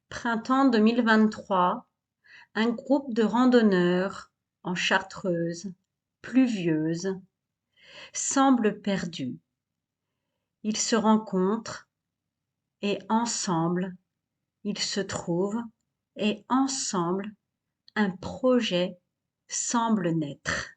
Printemps 2023, un groupe de randonneurs en Chartreuse, pluvieuse, semble perdu. Ils se rencontrent et ensemble, ils se trouvent et ensemble, un projet semble naître.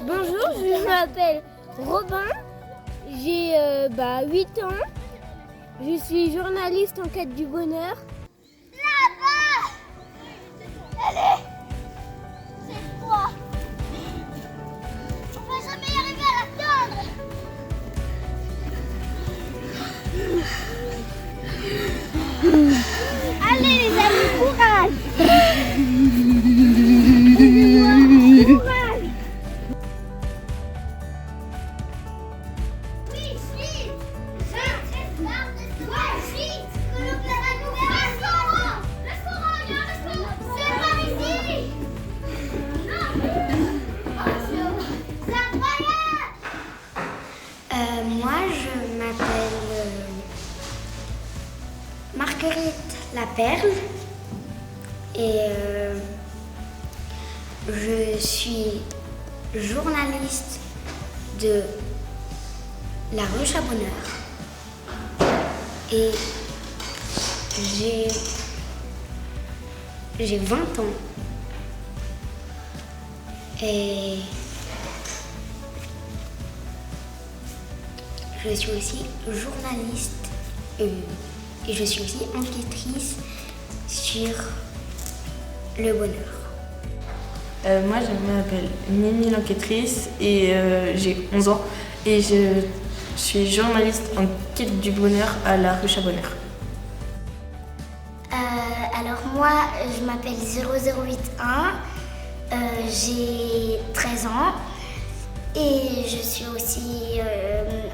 Bonjour, je m'appelle Robin, j'ai 8 ans, je suis journaliste en quête du bonheur. Là-bas! Allez! C'est froid! On va jamais y arriver à l'atteindre! Allez les amis, courage! Courage! Oui, vite! Vite! Restaurant! Restaurant, il y a un restaurant! C'est par ici! Non! C'est incroyable! Moi, je m'appelle Marguerite Laperle et je suis journaliste de La Ruche à Bonheur et j'ai 20 ans et je suis aussi journaliste et je suis aussi enquêtrice sur le bonheur. Moi, je m'appelle Mimi l'enquêtrice et j'ai 11 ans et je suis journaliste en quête du bonheur à La Ruche à Bonheur. Alors moi, je m'appelle 0081, j'ai 13 ans et je suis aussi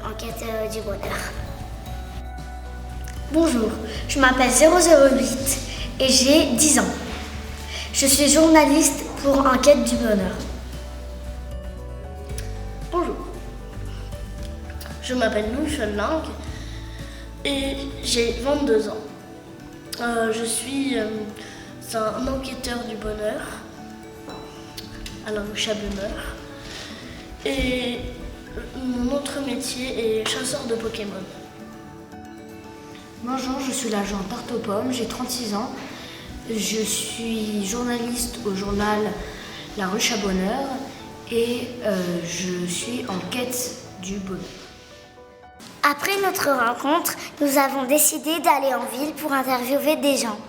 en quête du bonheur. Bonjour, je m'appelle 008 et j'ai 10 ans. Je suis journaliste pour Enquête du bonheur. Bonjour, je m'appelle Louis Lang et j'ai 22 ans. Je suis un enquêteur du bonheur à La Ruche à Bonheur et mon autre métier est chasseur de Pokémon. Bonjour, je suis l'agent Tarte aux Pommes, j'ai 36 ans. Je suis journaliste au journal La Ruche à Bonheur et je suis en quête du bonheur. Après notre rencontre, nous avons décidé d'aller en ville pour interviewer des gens.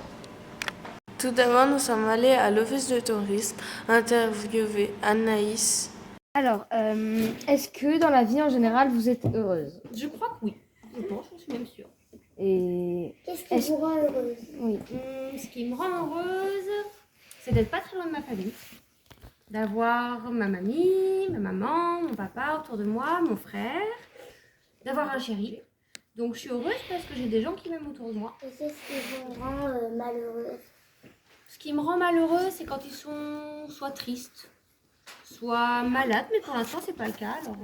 Tout d'abord, nous sommes allés à l'office de tourisme interviewer Anaïs. Alors, est-ce que dans la vie en général vous êtes heureuse? Je crois que oui. Je pense, je suis même sûre. Et Qu'est-ce qui vous rend heureuse? oui. Ce qui me rend heureuse, c'est d'être pas très loin de ma famille. D'avoir ma mamie, ma maman, mon papa autour de moi, mon frère. D'avoir un chéri. Donc je suis heureuse parce que j'ai des gens qui m'aiment autour de moi. Et qu'est-ce qui vous rend malheureuse? Ce qui me rend malheureuse, c'est quand ils sont soit tristes, soit malades, mais pour l'instant c'est pas le cas. Alors,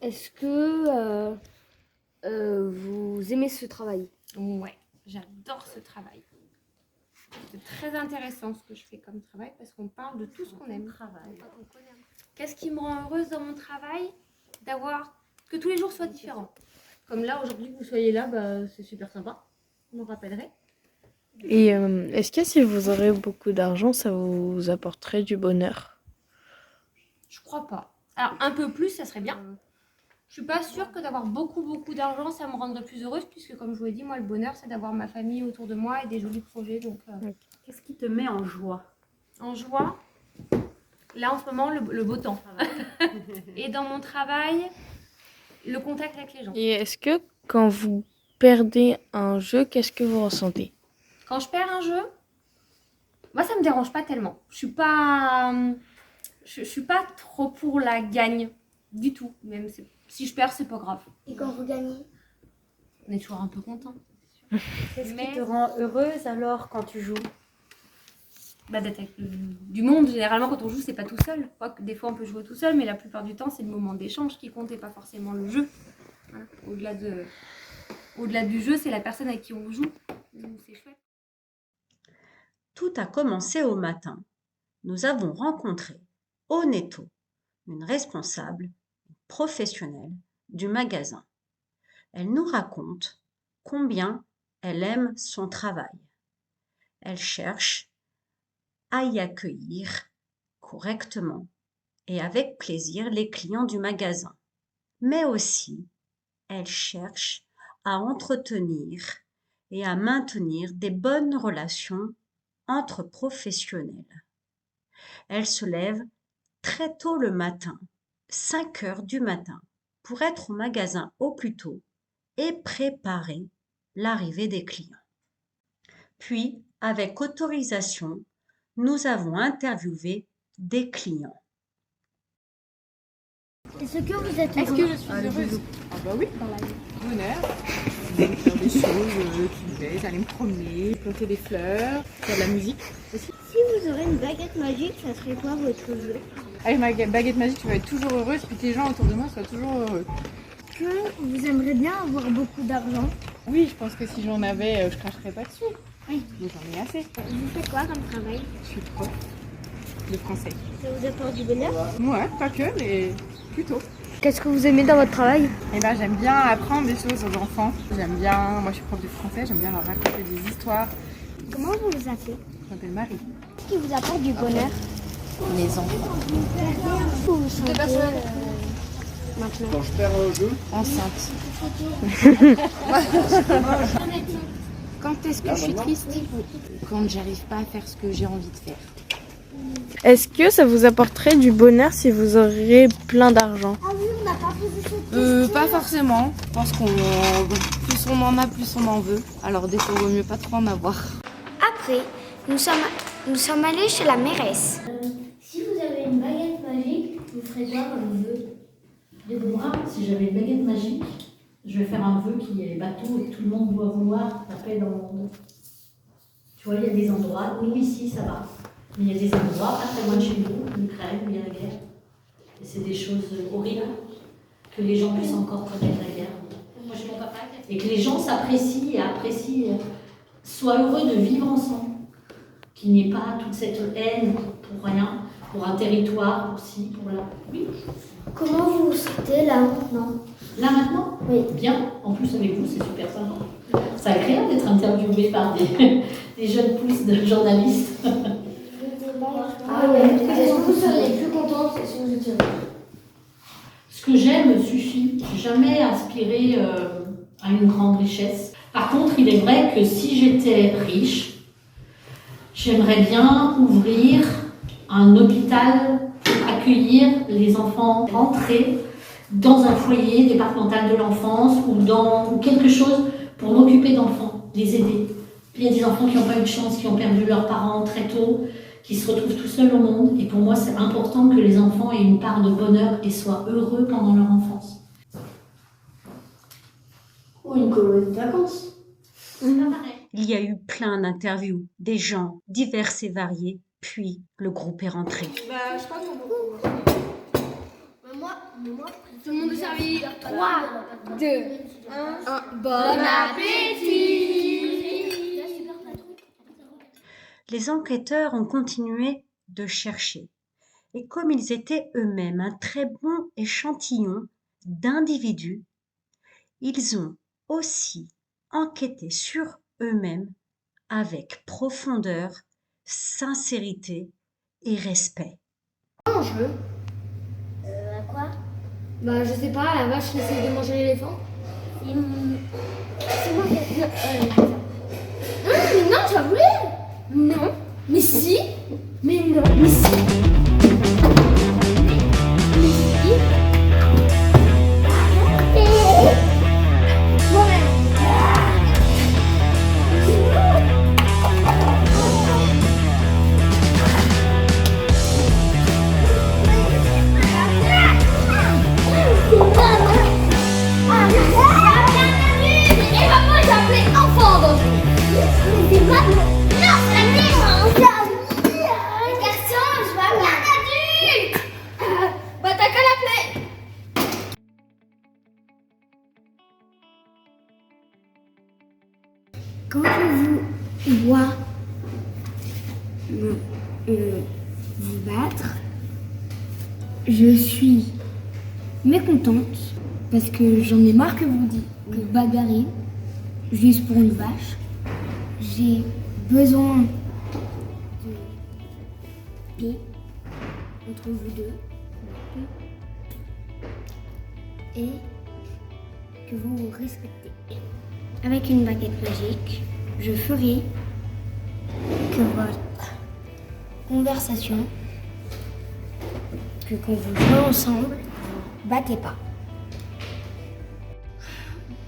Est-ce que vous aimez ce travail? ouais, j'adore ce travail. C'est très intéressant ce que je fais comme travail parce qu'on parle de tout ce qu'on aime. Qu'est-ce qui me rend heureuse dans mon travail? D'avoir que tous les jours soient différents. Comme là, aujourd'hui, que vous soyez là, c'est super sympa. On me rappellerait. Et est-ce que si vous aurez beaucoup d'argent, ça vous apporterait du bonheur? Je crois pas. Alors, un peu plus, ça serait bien. Je suis pas sûre que d'avoir beaucoup d'argent, ça me rendrait plus heureuse, puisque comme je vous l'ai dit, moi, le bonheur, c'est d'avoir ma famille autour de moi et des jolis projets. Donc, Qu'est-ce qui te met en joie? en joie, là, en ce moment, le beau temps. Et dans mon travail, le contact avec les gens. Et est-ce que quand vous perdez un jeu, qu'est-ce que vous ressentez? Quand je perds un jeu, moi, ça me dérange pas tellement. Je suis pas trop pour la gagne du tout. Même si je perds, c'est pas grave. Et quand vous gagnez? On est toujours un peu content. Qu'est-ce qui te rend heureuse alors quand tu joues? D'être avec du monde. Généralement, quand on joue, c'est pas tout seul. Quoique, des fois, on peut jouer tout seul, mais la plupart du temps, c'est le moment d'échange qui compte et pas forcément le jeu. Voilà. Au-delà du jeu, c'est la personne avec qui on joue. Donc, c'est chouette. Tout a commencé au matin. Nous avons rencontré Oneto, une responsable professionnelle du magasin. Elle nous raconte combien elle aime son travail. Elle cherche à y accueillir correctement et avec plaisir les clients du magasin. Mais aussi, elle cherche à entretenir et à maintenir des bonnes relations entre professionnels. Elle se lève très tôt le matin, 5 heures du matin, pour être au magasin au plus tôt et préparer l'arrivée des clients. Puis, avec autorisation, nous avons interviewé des clients. Est-ce que vous êtes Est-ce que je suis heureuse? Ah bah oui, bonheur. Faire des choses qui me plaisent, aller me promener, planter des fleurs, faire de la musique aussi. Si vous aurez une baguette magique, ça serait quoi votre jeu? Avec ma baguette magique, tu vas être toujours heureuse, puis que les gens autour de moi soient toujours heureux. Que vous aimeriez bien avoir beaucoup d'argent? Oui, je pense que si j'en avais, je cracherais pas dessus. Oui. Mais j'en ai assez. Vous faites quoi comme travail? Je suis prof de français. Ça vous apporte du bonheur? Ouais, pas que, mais plutôt. Qu'est-ce que vous aimez dans votre travail? Eh ben, j'aime bien apprendre des choses aux enfants. J'aime bien, moi je suis prof de français, j'aime bien leur raconter des histoires. Comment vous vous appelez? Je m'appelle Marie. Qu'est-ce qui vous apporte du bonheur? Les enfants. Vous vous sentez maintenant? Quand je perds un jeu, Enceinte. Quand est-ce que je suis triste? Quand j'arrive pas à faire ce que j'ai envie de faire. Est-ce que ça vous apporterait du bonheur si vous auriez plein d'argent? Ah oui, on n'a pas posé cette question. Pas forcément. Je pense qu'on plus on en a, plus on en veut. Alors des fois, il vaut mieux pas trop en avoir. Après, nous sommes allés chez la mairesse. Si vous avez une baguette magique, vous ferez quoi comme vœu? Moi, si j'avais une baguette magique, je vais faire un vœu qui est bateau et que tout le monde doit vouloir la paix dans le monde. Tu vois, il y a des endroits, nous ici ça va, mais il y a des endroits pas très loin de chez nous, en Ukraine, où il y a la guerre. Et c'est des choses horribles, que les gens puissent encore connaître la guerre. Moi, j'ai mon papa, et que les gens s'apprécient et apprécient, soient heureux de vivre ensemble. Qu'il n'y ait pas toute cette haine pour rien, pour un territoire aussi, pour la... Oui. Comment vous vous sentez là maintenant? Là maintenant? Oui. Bien. En plus avec vous, c'est super sympa. C'est agréable d'être interviewé par des jeunes pousses de journalistes. Ah oui. Est-ce que vous seriez plus contente si vous étiez riche? Ce que j'aime suffit. J'ai jamais aspiré à une grande richesse. Par contre, il est vrai que si j'étais riche, j'aimerais bien ouvrir un hôpital pour accueillir les enfants rentrés dans un foyer départemental de l'enfance ou quelque chose pour m'occuper d'enfants, les aider. Il y a des enfants qui n'ont pas eu de chance, qui ont perdu leurs parents très tôt, qui se retrouvent tout seuls au monde. Et pour moi, c'est important que les enfants aient une part de bonheur et soient heureux pendant leur enfance. Ou une colonie de vacances. Il y a eu plein d'interviews, des gens divers et variés, puis le groupe est rentré. Je crois qu'on Moi, tout le monde est servi. 3, 2, 1. Bon appétit. Les enquêteurs ont continué de chercher. Et comme ils étaient eux-mêmes un très bon échantillon d'individus, ils ont aussi enquêté sur eux-mêmes avec profondeur, sincérité et respect. À quoi? Bah je sais pas, la vache qui essaie de manger l'éléphant. C'est moi qui ai Mais non, tu as voulu? Non. Mais si. Mais non. Mais si. Et maman, j'ai appelé enfant. Quand je vous vois vous battre, je suis mécontente parce que j'en ai marre que vous bagarrez juste pour une vache. J'ai besoin de paix entre vous deux et que vous vous respectez. Avec une baguette magique, je ferai que votre conversation, que quand vous jouez ensemble, vous battez pas.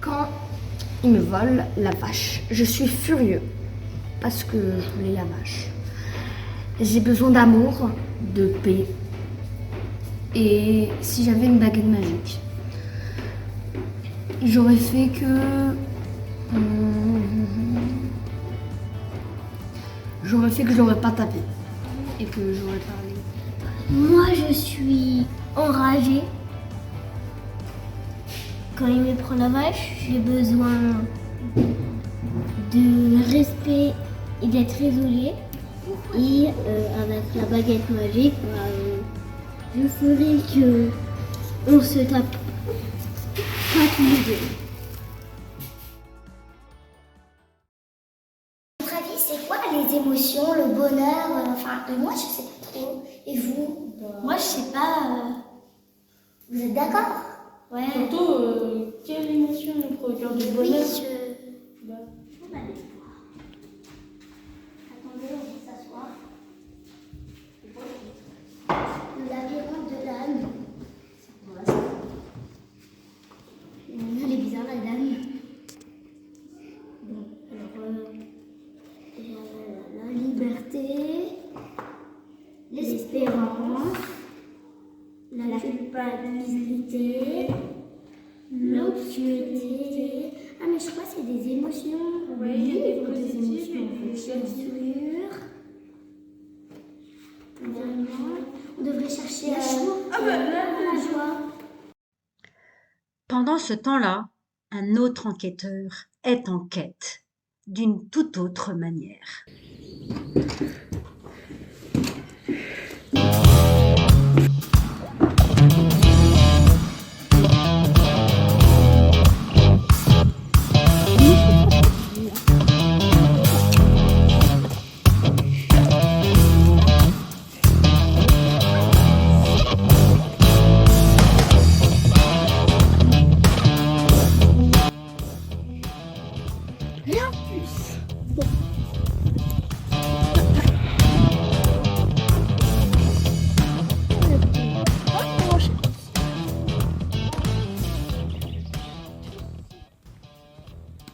Quand ils me volent la vache, je suis furieux parce que je voulais la vache. J'ai besoin d'amour, de paix. Et si j'avais une baguette magique, j'aurais fait que... J'aurais fait que je l'aurais pas tapé et que j'aurais parlé. Moi, je suis enragée. Quand il me prend la vache, j'ai besoin de respect et d'être isolée. Et avec la baguette magique, je ferai que on se tape pas tous les deux. C'est quoi les émotions, le bonheur, moi je sais pas trop. Et vous? Moi je sais pas. Vous êtes d'accord? Ouais. Surtout, quelle émotion nous procure du bonheur? On va aller voir. Attendez, on va s'asseoir. Le labyrinthe de l'âne. Elle est bizarre la dame. Bon, alors. La liberté, l'espérance, la culpabilité, l'obscurité. Ah mais je crois que c'est des émotions. Oui, il y a des émotions. Bien sûr. On devrait chercher la joie. La joie. Pendant ce temps-là, un autre enquêteur est en quête d'une toute autre manière.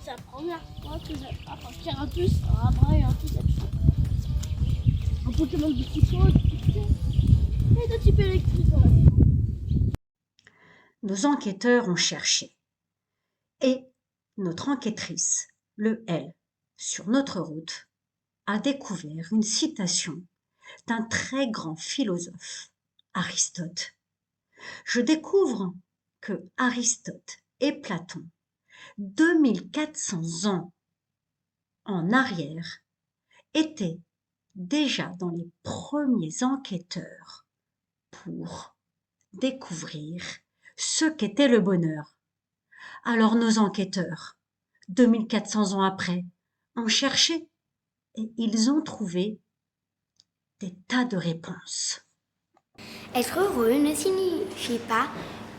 C'est la première fois que je vais partir un plus un bras et un plus un Pokémon de type et de type électrique. Nos enquêteurs ont cherché et notre enquêtrice, le L, sur notre route, a découvert une citation d'un très grand philosophe, Aristote. Je découvre que Aristote et Platon, 2400 ans en arrière, étaient déjà dans les premiers enquêteurs pour découvrir ce qu'était le bonheur. Alors nos enquêteurs, 2400 ans après, ont cherché et ils ont trouvé des tas de réponses. Être heureux ne signifie pas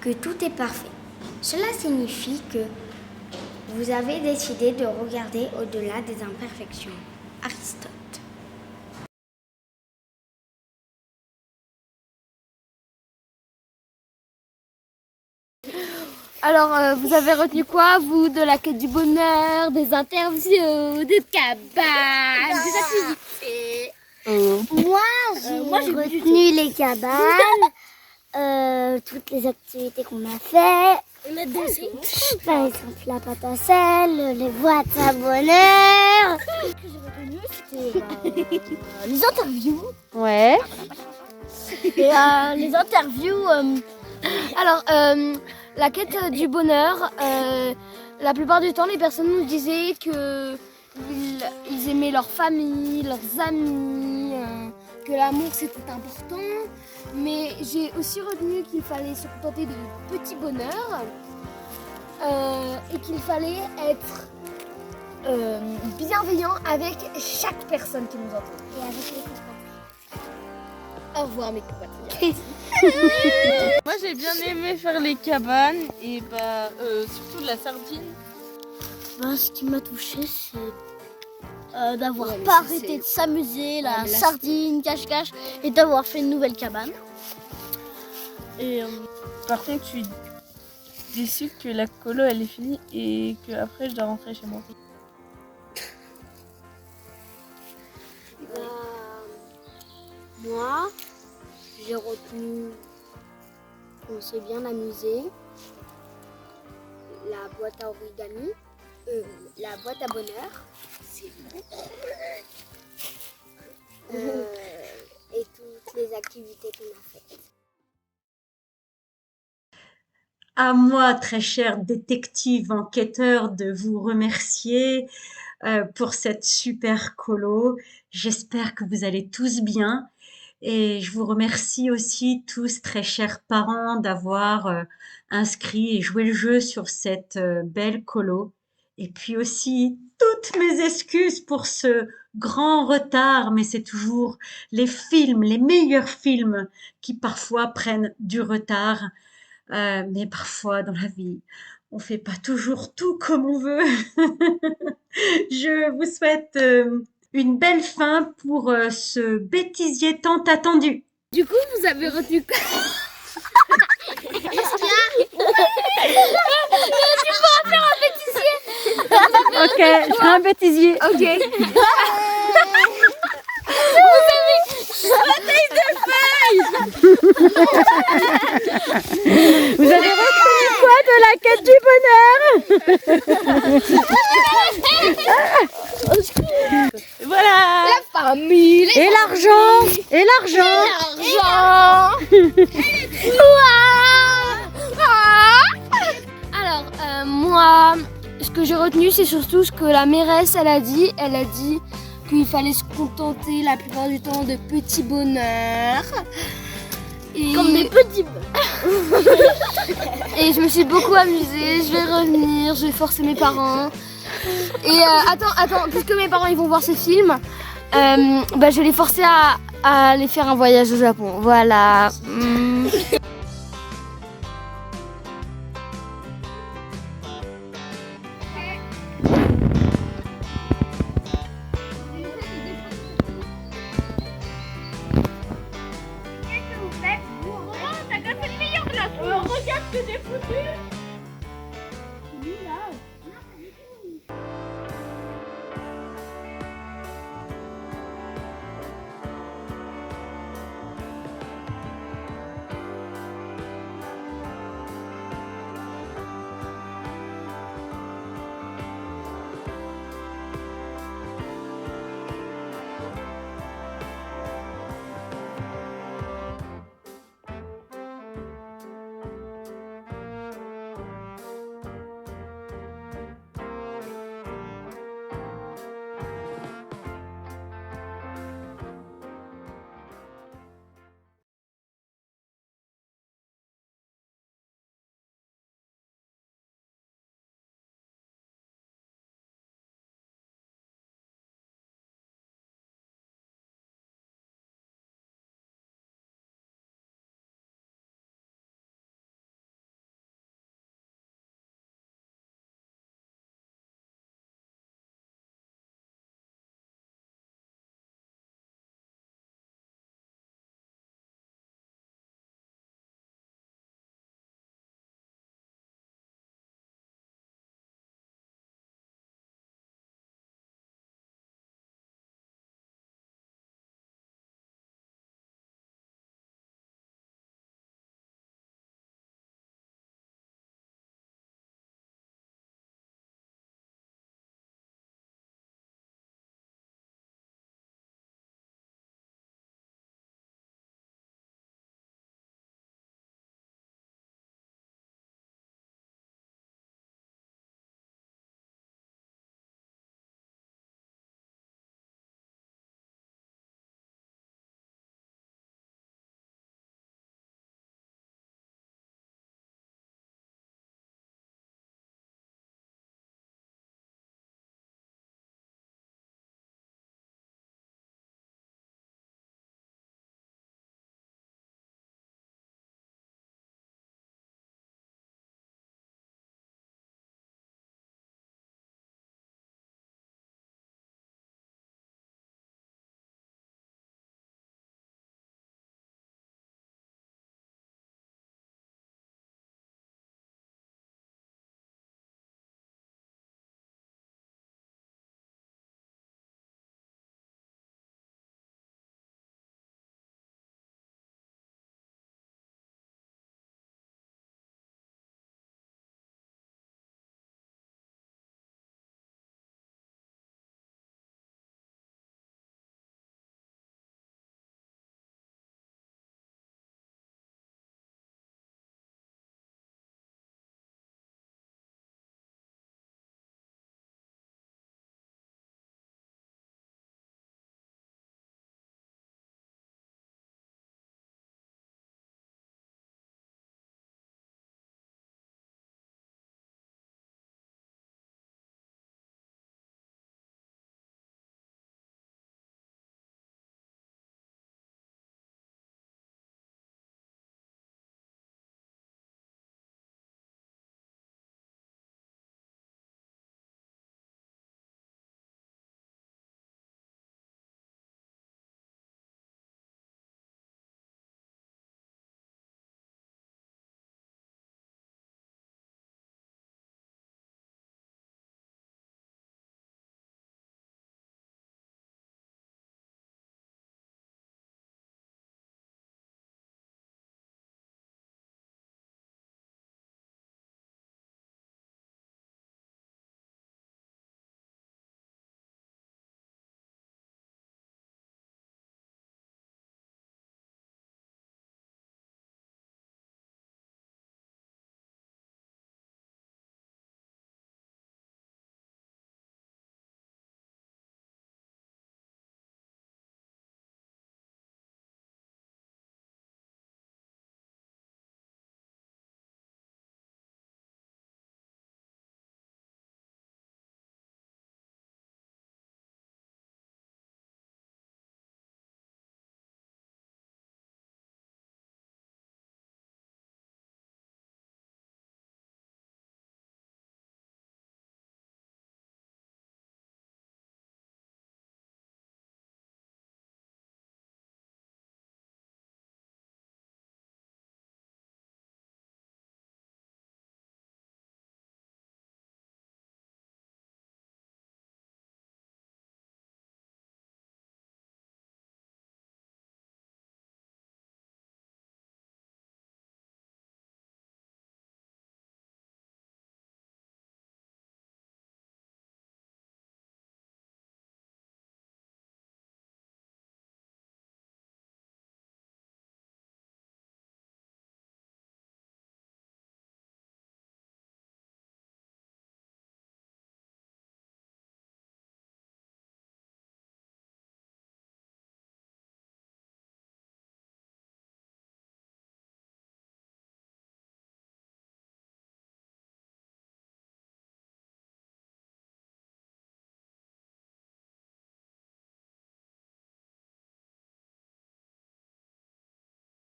que tout est parfait. Cela signifie que vous avez décidé de regarder au-delà des imperfections. Aristote. Alors, vous avez retenu quoi, vous, de la quête du bonheur, des interviews, des cabanes, des activités? Moi, j'ai retenu les cabanes, toutes les activités qu'on a fait. On a dansé. Par exemple, la pâte à sel, les boîtes à bonheur. Ce que j'ai retenu, c'était les interviews. Ouais. Et les interviews. Alors, la quête du bonheur, la plupart du temps, les personnes nous disaient que ils aimaient leur famille, leurs amis, que l'amour c'était important. Mais j'ai aussi retenu qu'il fallait se contenter de petits bonheurs et qu'il fallait être bienveillant avec chaque personne qui nous entoure. Et avec les compatriotes. Au revoir mes compatriotes. Moi j'ai bien aimé faire les cabanes et surtout de la sardine. Ce qui m'a touché, c'est d'avoir pas arrêté de s'amuser, la sardine, cache-cache, et d'avoir fait une nouvelle cabane. Et par contre, je suis déçue que la colo elle est finie et que après je dois rentrer chez moi. Moi, j'ai retenu qu'on s'est bien amusé, la boîte à origami, la boîte à bonheur, c'est et toutes les activités qu'on a faites. À moi, très cher détective enquêteur, de vous remercier pour cette super colo. J'espère que vous allez tous bien. Et je vous remercie aussi tous, très chers parents, d'avoir inscrit et joué le jeu sur cette belle colo. Et puis aussi, toutes mes excuses pour ce grand retard, mais c'est toujours les films, les meilleurs films qui parfois prennent du retard. Mais parfois, dans la vie, on fait pas toujours tout comme on veut. Je vous souhaite une belle fin pour ce bêtisier tant attendu. Du coup, vous avez retenu quoi? Qu'est-ce qu'il y a? Tu peux en faire un bêtisier. Ok, je fais un bêtisier. Ok. Vous avez bataille de feuilles. Vous avez retenu quoi de la quête du bonheur? Voilà. La famille. Et l'argent. Et l'argent. Alors, moi, ce que j'ai retenu, c'est surtout ce que la mairesse, elle a dit. Elle a dit qu'il fallait se contenter la plupart du temps de petits bonheurs. Et... Comme des petits. Et je me suis beaucoup amusée. Je vais revenir, je vais forcer mes parents. Et attends, puisque mes parents ils vont voir ce film, je vais les forcer à aller faire un voyage au Japon. Voilà.